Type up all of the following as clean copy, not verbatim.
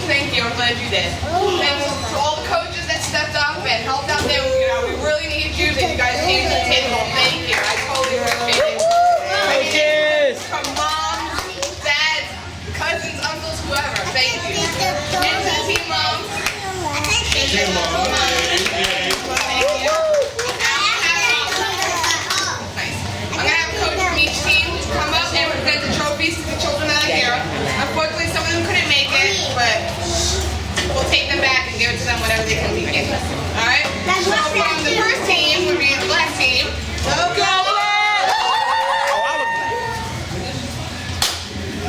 Thank you. I'm glad you did. Thanks to all the coaches that stepped up and helped out there. You know, we really need you. And you guys came to the table. Thank you. I totally appreciate it. Coaches! From moms, dads, cousins, uncles, whoever. Thank you. And to the team moms. Team moms. I'm going to have a coach from each team come up and present the trophies to the children that are here. Unfortunately, some of them couldn't make it, but we'll take them back and give it to them whenever they can be given. All right? So the first team would be the black team. Go Black!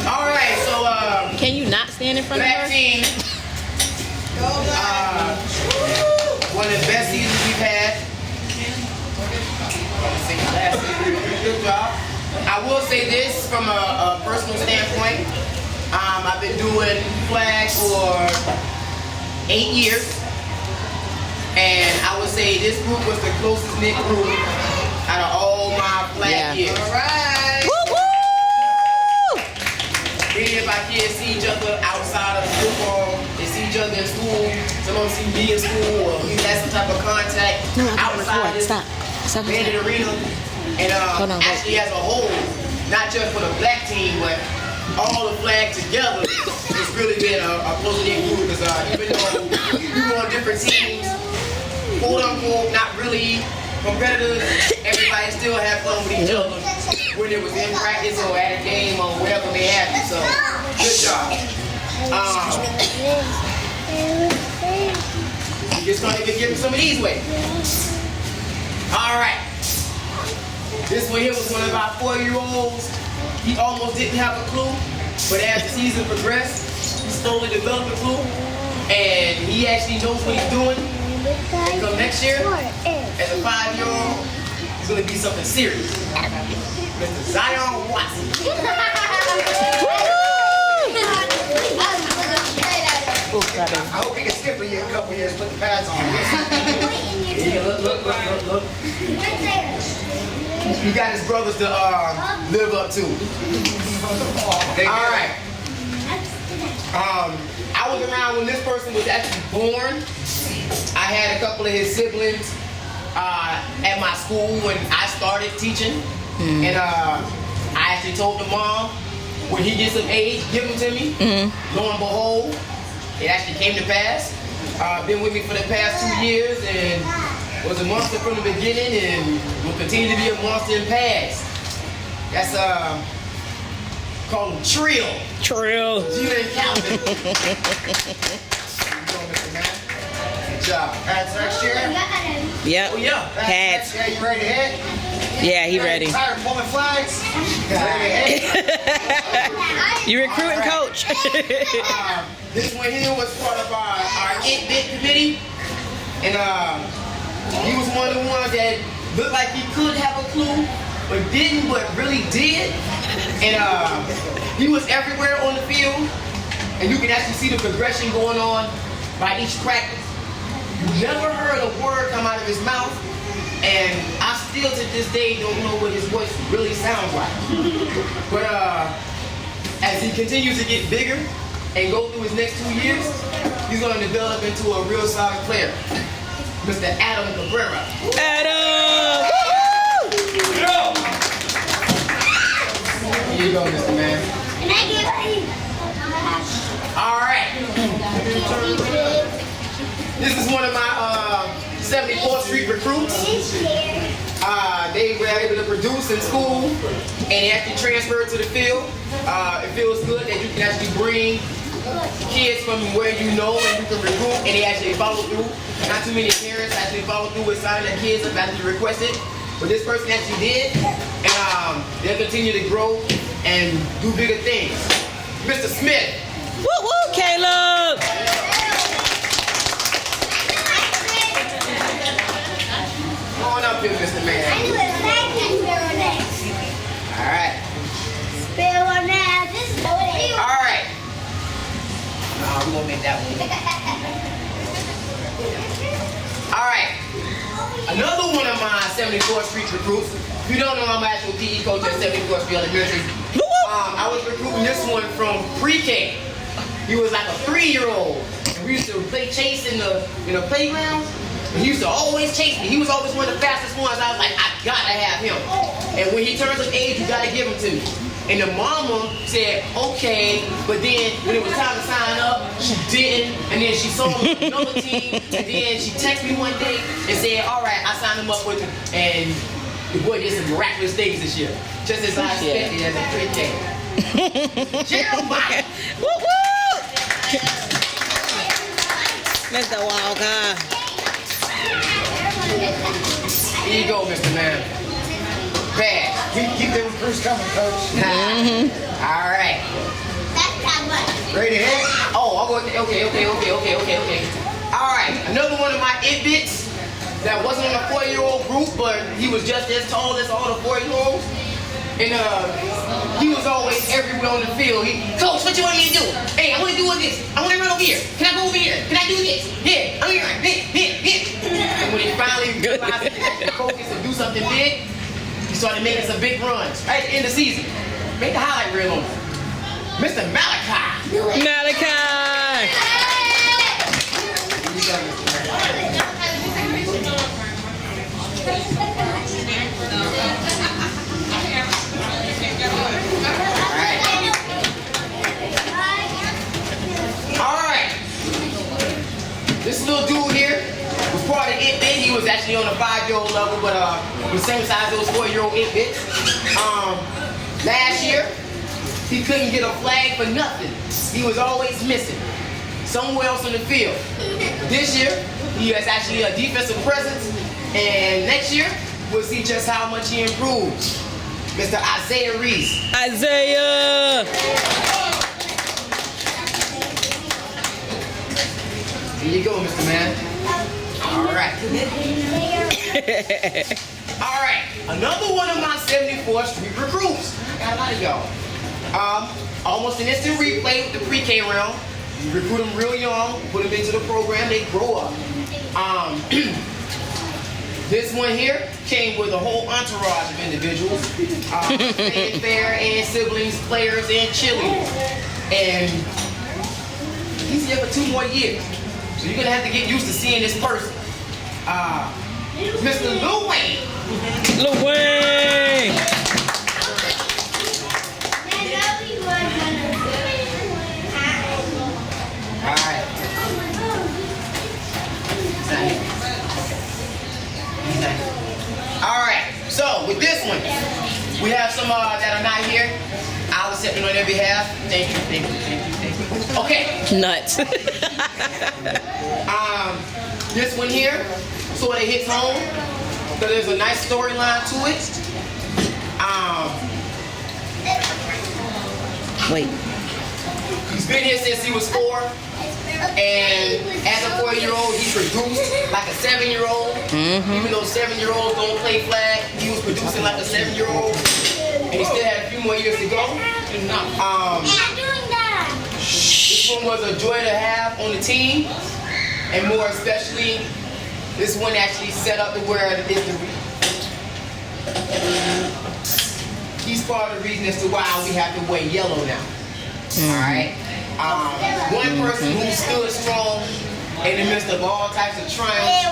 All right, so Can you not stand in front of black her? team. One of the best seasons we've had. Good job. I will say this from a personal standpoint. I've been doing flag for 8 years, and I would say this group was the closest knit group out of all my flag years. All right. Woo woo! Many of our kids see each other outside of football. They see each other in school. Some of them see me in school, or we had some type of contact outside this banded arena. And actually as a whole, not just for the black team, but all the flag together, it's really been a close-knit group because even though we were on different teams, quote-unquote, not really competitors, everybody still had fun with each other when it was in practice or at a game or wherever they have you. So, good job. I'm just going to give them some of these ways. All right. This one here was one of our 4-year-olds. He almost didn't have a clue, but as the season progressed, he slowly developed a clue, and he actually knows what he's doing. And come next year, as a 5-year-old, he's going to be something serious. Mr. Zion Watson. I hope he can skip a couple years, put the pads on. Yeah, look. He got his brothers to live up to. All right. I was around when this person was actually born. I had a couple of his siblings at my school when I started teaching. And I actually told the mom, when he gets of age, give him to me. Lo and behold, it actually came to pass. Been with me for the past 2 years and was a monster from the beginning and will continue to be a monster in past. That's called him Trill. Trill. Gina and Calvin. Good job. Pads next year? Yep. Oh yeah. Pads. Yeah, you ready to hit? Yeah, he ready. Tired of pulling flags? Ready to hit? You recruiting coach. This one here was part of our It Bit committee. And he was one of the ones that looked like he could have a clue, but didn't, but really did. And he was everywhere on the field. And you can actually see the progression going on by each practice. You never heard a word come out of his mouth. And I still to this day don't know what his voice really sounds like. But as he continues to get bigger and go through his next 2 years, he's going to develop into a real solid player. Mr. Adam Cabrera. Adam! Here you go, Mr. Man. All right. This is one of my 74th Street recruits. They were able to produce in school and they actually transferred to the field. It feels good that you can actually bring kids from where you know and you can recruit and they actually follow through. Not too many parents actually follow through with signing their kids up after you requested, but this person actually did, and they'll continue to grow and do bigger things. Mr. Smith. Woo woo, Caleb! Come on up here, Mr. Man. All right. All right. No, we won't make that one. All right. Another one of my 74th Street recruits. If you don't know, I'm an actual PE coach at 74th Street Elementary. I was recruiting this one from pre-K. he was like a 3-year-old. And we used to play chase in the playground. And he used to always chase me. He was always one of the fastest ones. I was like, I gotta have him. And when he turns of age, you gotta give him to me. And the mama said, okay, but then when it was time to sign up, she didn't. And then she saw him on another team. And then she texted me one day and said, all right, I signed him up with him. And the boy did some miraculous things this year. Just as I expected as a pre-K. Jeremiah. Woo woo! Mr. Walker. Here you go, Mr. Man. Bad. Keep them recruits coming, Coach. All right. Ready to hit? Oh, I'll go. Okay. All right. Another one of my it-bits that wasn't on a 4-year-old group, but he was just as tall as all the 4-year-olds. And he was always everywhere on the field. Coach, what you want me to do? Hey, I want to do this. I want to run over here. Can I go over here? Can I do this? Yeah, I'm here. And when he finally realized the coach is to do something big, he started making some big runs right at the end of the season. Make the highlight reel on him. Mr. Malachi. Malachi. Alright. This little dude here was part of It Bit. He was actually on a 5-year-old level, but the same size as those 4-year-old It Bits. Last year, he couldn't get a flag for nothing. He was always missing somewhere else on the field. This year, he has actually a defensive presence, and next year, we'll see just how much he improves. Mr. Isaiah Reese. Isaiah. Here you go, Mr. Man. All right. All right. Another one of my 74th Street recruits. I got a lot of y'all. Almost an instant replay with the pre-K round. You recruit them real young, put them into the program, they grow up. This one here came with a whole entourage of individuals. Fanfare and siblings, players, and cheerleaders. And he's here for 2 more years. So you're gonna have to get used to seeing this person. Mr. Lil Wayne. Lil Wayne. Alright. Alright, so with this one, we have some that are not here. I'll accept it on their behalf. Thank you. Okay. Nuts. This one here sort of hits home. So there's a nice storyline to it. Wait. He's been here since he was 4. And as a 4-year-old, he produced like a 7-year-old. Even though 7-year-olds don't play flag, he was producing like a 7-year-old. And he still had a few more years to go. This one was a joy to have on the team. And more especially, this one actually set up to where he's part of the reason as to why we have to wear yellow now. Alright? One person who stood strong in the midst of all types of triumphs,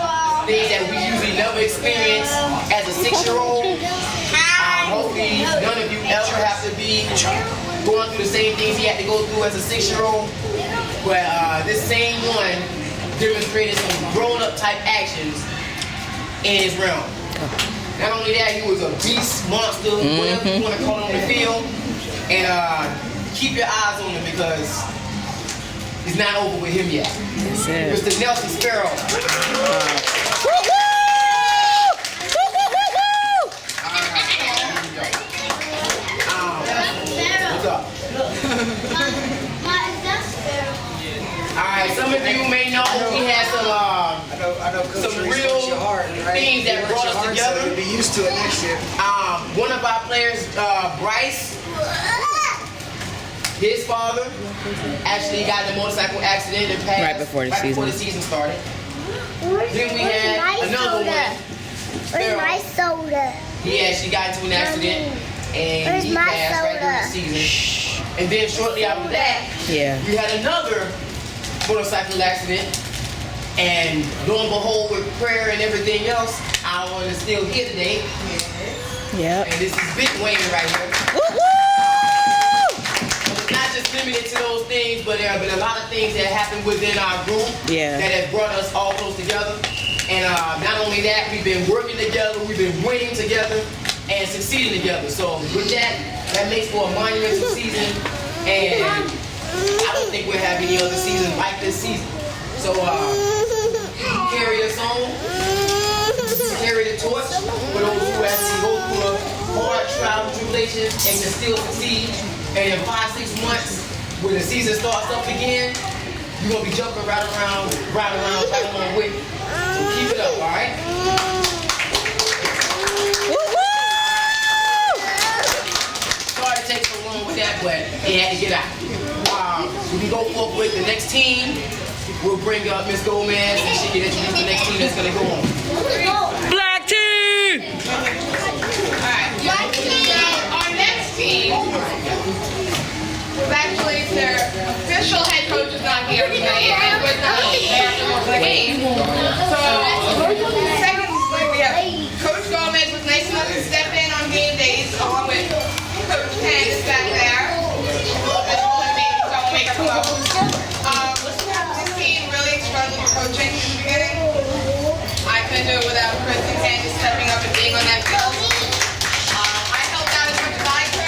things that we usually never experience as a 6-year-old. Hopefully none of you ever have to be going through the same things he had to go through as a 6-year-old. But this same one demonstrated some grown-up type actions in his realm. Not only that, he was a beast, monster, whatever you want to call it on the field. And keep your eyes on him because it's not over with him yet. Mr. Nelson Sparrow. What's up? Alright, some of you may know he had some real things that brought us together. So be used to it next year. One of our players, Bryce, his father actually got in a motorcycle accident and passed Right before the season started. Then we had another one. Where's my soda? He actually got into an accident and he passed right during the season. And then shortly after that, Yeah. we had another motorcycle accident. And lo and behold, with prayer and everything else, our one is still here today. Yep. And this is Big Wayne right here. Woo-hoo! It's not just limited to those things, but there have been a lot of things that happened within our group Yeah. that have brought us all close together. And not only that, we've been working together, we've been winning together, and succeeding together. So with that, that makes for a monumental season. And I don't think we'll have any other season like this season. So carry us on, carry the torch for those who have to go through a hard trial and tribulation and can still succeed. And in 5-6 months, when the season starts up again, you're gonna be jumping right along with it. So keep it up, all right? Sorry to take so long with that, but it had to get out. We can go forward with the next team. We'll bring up Miss Gomez and she can introduce the next team that's gonna go on. Black team! Alright. Our next team was actually their official head coach is not here today and was not there for the game. So secondly we have Coach Gomez was nice enough to step in on game days along with Coach Candace back there. Make it close. This team really struggled with coaching in the beginning. I couldn't do it without Chris and Candace stepping up and being on that field. I helped out as much as I could.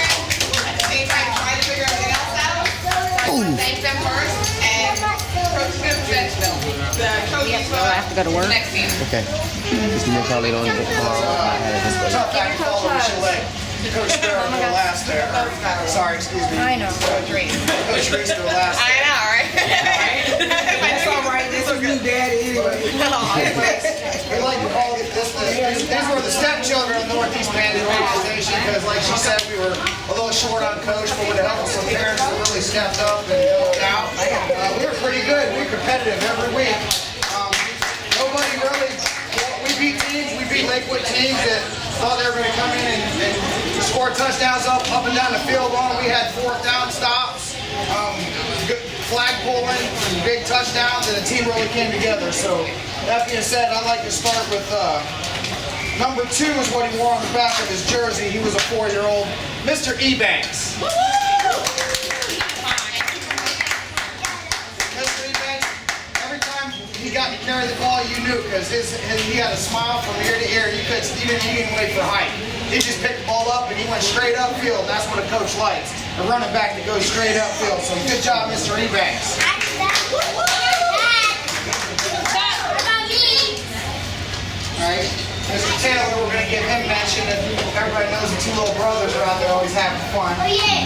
At the same time, trying to figure everything else out. So I want to thank them first. And Coach Smith said the coaches will have to go to work. Next team. Okay. Just make sure they don't even Tough act to follow Michelle. Coach Sparrow to the last there. Sorry, excuse me. I know. Coach Reese to the last. I know, right? That's all right. This is new daddy anyway. We like to call it this. These were the stepchildren of Northeast Band organization because, like she said, we were a little short on coach, but with the help of some parents that really stepped up and helped out, we were pretty good. We were competitive every week. Nobody really. We beat teams. We beat Lakewood teams that thought they were going to come in and score touchdowns up and down the field on. We had 4th down stops, good flag pulling, big touchdowns, and the team really came together. So that being said, I'd like to start with number 2 is what he wore on the back of his jersey. He was a 4-year-old, Mr. Ebanks. Mr. Ebanks, every time he got to carry the ball, you knew because he had a smile from ear to ear. He didn't wait for height. He just picked the ball up and he went straight upfield. And that's what a coach likes. A running back that goes straight upfield. So good job, Mr. Ebanks. Alright, Mr. Taylor, we're going to give him mention. Everybody knows the 2 little brothers are out there always having fun. Oh, yeah.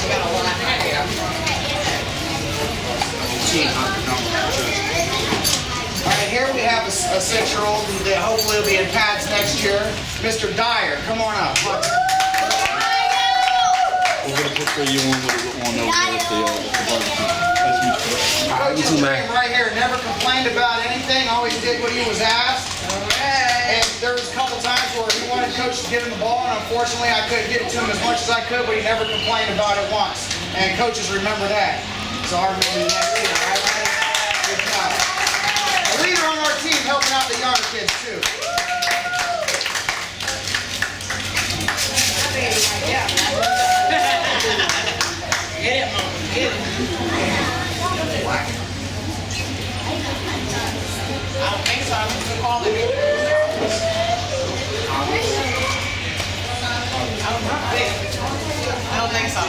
Got a lot right here. Alright, here we have a 6-year-old that hopefully will be in pads next year. Mr. Dyer, come on up. We're going to put you on over Coach is right here, never complained about anything, always did what he was asked. And there was a couple times where he wanted coach to give him the ball, and unfortunately I couldn't get it to him as much as I could, but he never complained about it once. And coaches remember that. So I remember the next year. All right? Good job. A leader on our team helping out the younger kids too. Get it, Mom. Get it. I don't think so. I'm just gonna call it. I don't think so.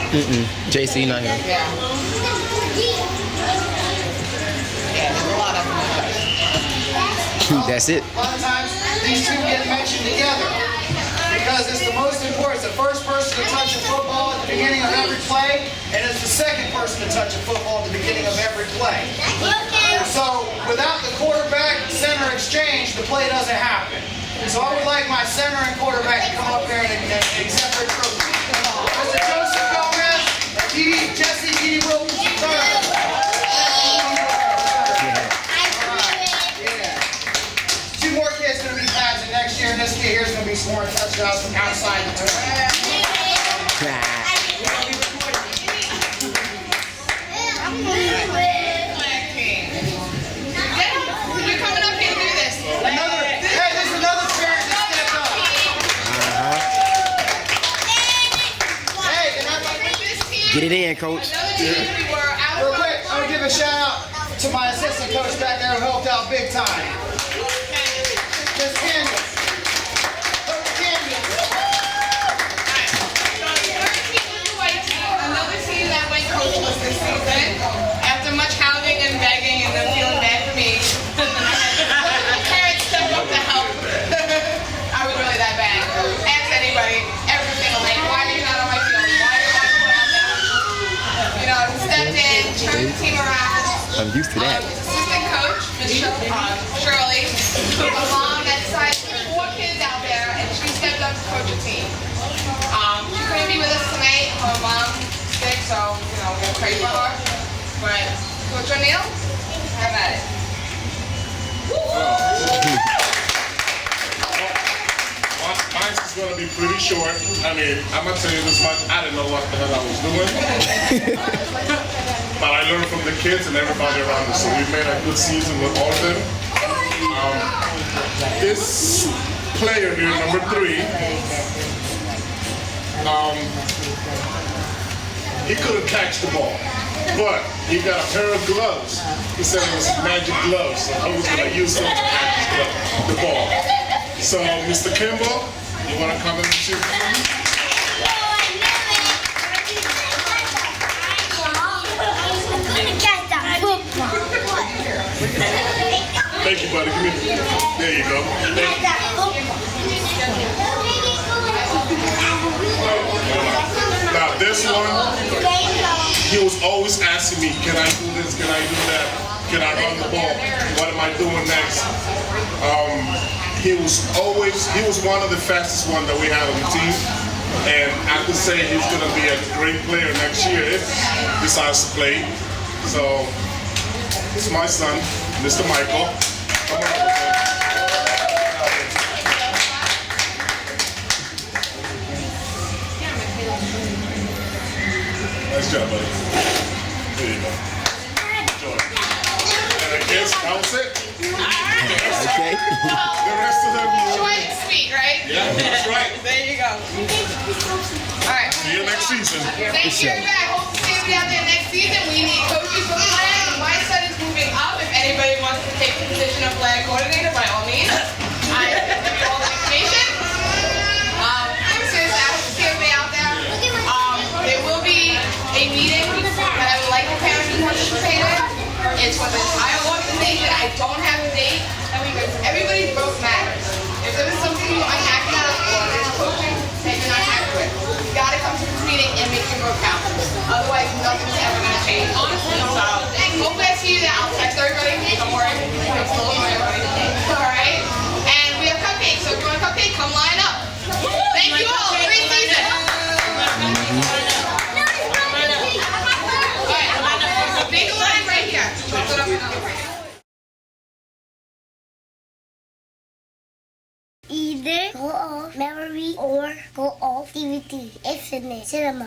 JC not here. Yeah. Yeah, there's a lot of them. That's it. A lot of times, these 2 get mentioned together because it's the most important. It's the first person to touch a football at the beginning of every play, and it's the second person to touch a football at the beginning of every play. So, without the quarterback-center exchange, the play doesn't happen. So I would like my center and quarterback to come up here and accept their trophy. Mr. Joseph Gomez, Jesse Dee Wilkins III. Two more kids going to be pads next year, and this kid here is going to be scoring touchdowns from outside the turf. Get it in, coach. Another team we were out Real of quick, I'm gonna give a shout out to my assistant coach back there who helped out big time. Miss Candace. Coach Candace. Another team that went coachless this season. After much hounding and begging and them feeling bad for me, my parents stepped up to help. I was really that bad. Ask anybody, every single day, why are you not on my field? Why are you not out there? You know, stepped in, turned the team around. I'm used to that. Assistant coach, Miss Shirley, a mom that decided to put 4 kids out there, and she stepped up to coach a team. She couldn't be with us tonight. Her mom's sick, so we're gonna pray for her. But Coach O'Neill, have at it. Mine's is gonna be pretty short. I mean, I'm gonna tell you this much. I didn't know what the hell I was doing. But I learned from the kids and everybody around us. So we made a good season with all of them. This player here, number 3, he couldn't catch the ball. But he got a pair of gloves. He said it was magic gloves. So he was gonna use them to catch the ball. So, Mr. Kimball, you want to come and shoot? Thank you, buddy. Give me. There you go. Now, this one, he was always asking me, can I do this? Can I do that? Can I run the ball? What am I doing next? He was one of the fastest ones that we had on the team. And I could say he's going to be a great player next year if he decides to play. So, it's my son, Mr. Michael. Come on. Nice job, buddy. There you go. Enjoy. And I guess that was it. Okay. The rest of them. Short and sweet, right? Yeah, that's right. There you go. All right. See you next season. Thank you. I hope to see you out there next season. We need coaches for flag. My son is moving up. If anybody wants to take the position of flag coordinator, by all means, I can give you all the information. Since I hope to see everybody out there, there will be a meeting that I would like the parents to participate in. It's for the entire organization. I don't have a date because everybody's vote matters. If there is something you're unhappy with or there's coaching that you're not happy with, you gotta come to this meeting and make your vote count. Otherwise, nothing's ever gonna change. Honestly, so hopefully I see you there. I'll text everybody. Don't worry. I'm still on everybody. All right. And we have cupcakes. So if you want a cupcake, come line up. Thank you all. Great season. All right. Big line right here. Chocolate up another right. Either go off memory or go off DVD. Infinite cinema.